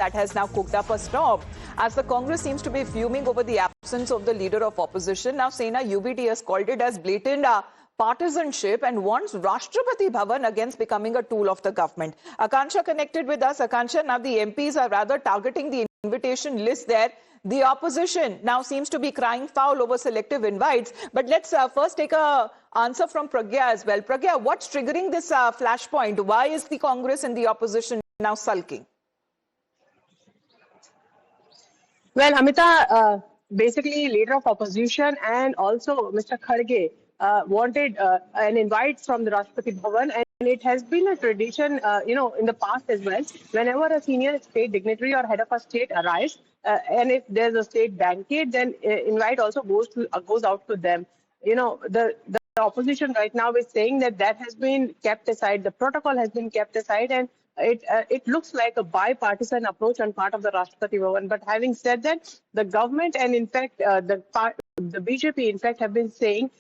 that has now cooked up a storm as the Congress seems to be fuming over the absence of the leader of opposition. Now, Sena UBT has called it as blatant partisanship and warns Rashtrapati Bhavan against becoming a tool of the government. Akansha connected with us. Akansha, now the MPs are rather targeting the invitation list there. The opposition now seems to be crying foul over selective invites. But let's first take a answer from Pragya as well. Pragya, what's triggering this flashpoint? Why is the Congress and the opposition now sulking? Well, Amita, basically leader of opposition and also Mr. Kharge wanted an invite from the Rashtrapati Bhavan, and it has been a tradition, in the past as well. Whenever a senior state dignitary or head of a state arrives, and if there's a state banquet, then invite also goes out to them. The opposition right now is saying that has been kept aside, the protocol has been kept aside, and it looks like a bipartisan approach on part of the Rashtrapati Bhavan. But having said that, the government and in fact the BJP in fact have been saying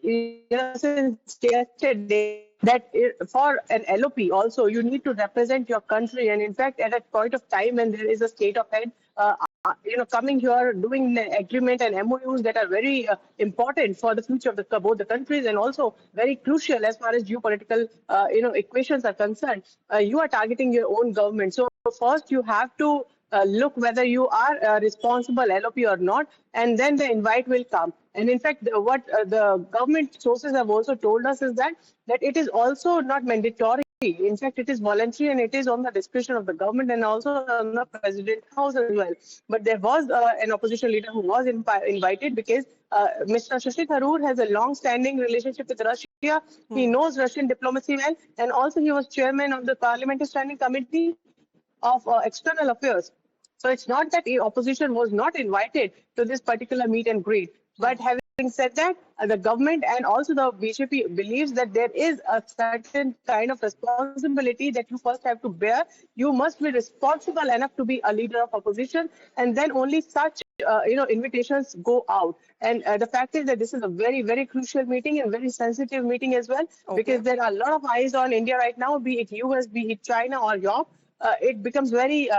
since yesterday that for an LOP also you need to represent your country, and in fact at a point of time when there is a state of head coming here, doing the agreement and MOUs that are very important for the future of both the countries and also very crucial as far as geopolitical equations are concerned. You are targeting your own government. So first you have to look whether you are a responsible LOP or not, and then the invite will come. And in fact, what the government sources have also told us is that it is also not mandatory. In fact, it is voluntary and it is on the discretion of the government and also on the President House as well. But there was an opposition leader who was invited because Mr. Shashi Tharoor has a long-standing relationship with Russia. He knows Russian diplomacy well, and also he was chairman of the Parliamentary Standing Committee of External Affairs. So it's not that the opposition was not invited to this particular meet and greet. But having said that, the government and also the BJP believes that there is a certain kind of responsibility that you first have to bear. You must be responsible enough to be a leader of opposition, and then only such invitations go out. And the fact is that this is a very, very crucial meeting and very sensitive meeting as well, because there are a lot of eyes on India right now, be it US, be it China or Europe. It becomes very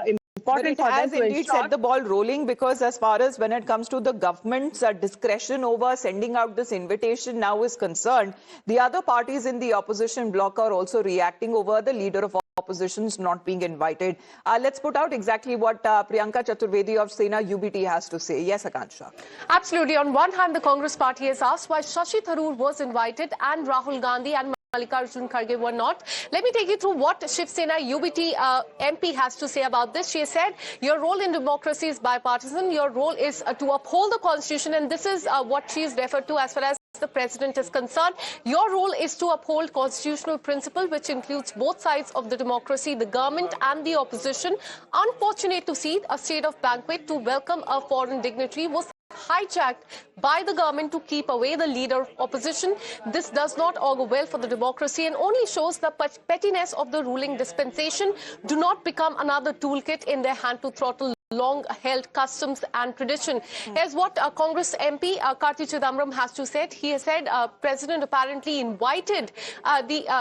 but it has indeed set the ball rolling, because as far as when it comes to the government's discretion over sending out this invitation now is concerned, the other parties in the opposition bloc are also reacting over the leader of oppositions not being invited. Let's put out exactly what Priyanka Chaturvedi of Sena UBT has to say. Yes, Akansha. Absolutely. On one hand, the Congress party has asked why Shashi Tharoor was invited and Rahul Gandhi and Mallikarjun Kharge were not. Let me take you through what Shiv Sena UBT MP has to say about this. She said, your role in democracy is bipartisan. Your role is to uphold the constitution, and this is what she is referred to as far as the president is concerned. Your role is to uphold constitutional principle, which includes both sides of the democracy, the government and the opposition. Unfortunate to see a state of banquet to welcome a foreign dignitary was hijacked by the government to keep away the leader of opposition. This does not augur well for the democracy and only shows the pettiness of the ruling dispensation. Do not become another toolkit in their hand to throttle long-held customs and tradition. Here's what Congress MP Karti Chidambaram has to say. He has said President apparently invited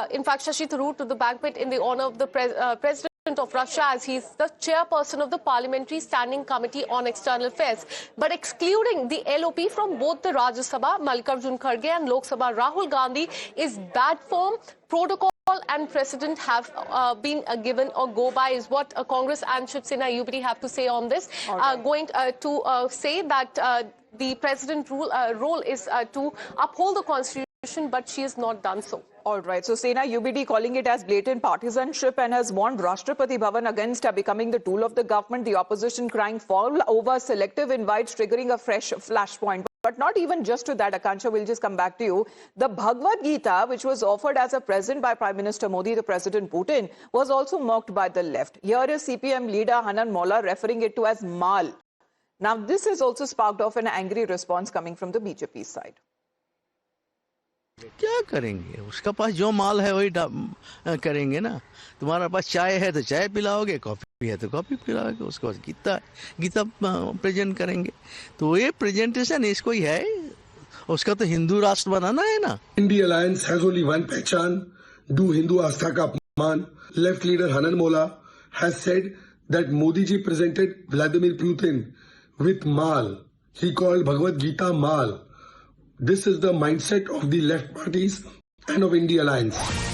in fact Shashi Tharoor to the banquet in the honor of the President of Russia, as he's the chairperson of the Parliamentary Standing Committee on External Affairs, but excluding the LOP from both the Rajya Sabha, Mallikarjun Kharge, and Lok Sabha, Rahul Gandhi, is bad form. Protocol and precedent have been given or go by, is what Congress and Shiv Sena UBT have to say on this. Going to say that the president role is to uphold the constitution, but she has not done so. All right. So Sena UBT calling it as blatant partisanship and has warned Rashtrapati Bhavan against becoming the tool of the government. The opposition crying foul over selective invites, triggering a fresh flashpoint. But not even just to that, Akansha, we'll just come back to you. The Bhagavad Gita, which was offered as a present by Prime Minister Modi to President Putin, was also mocked by the left. Here is CPM leader Hanan Molla referring it to as mal. Now, this has also sparked off an angry response coming from the BJP side. क्या करेंगे, उसका पास जो माल है वही करेंगे ना. तुम्हारा पास चाय है तो चाय पिलाओगे, कॉफी है तो कॉफी पिलाओगे, उसके बाद गीता प्रेजेंट करेंगे. तो ये प्रेजेंटेशन इसको ही है, उसका तो हिंदू राष्ट्र बनाना है ना. India alliance has only one पहचान, डू हिंदू आस्था का अपमान. लेफ्ट लीडर हनन मोला has said that Modi ji presented Vladimir Putin with mal. He called Bhagavad Gita mal. This is the mindset of the left parties and of India Alliance.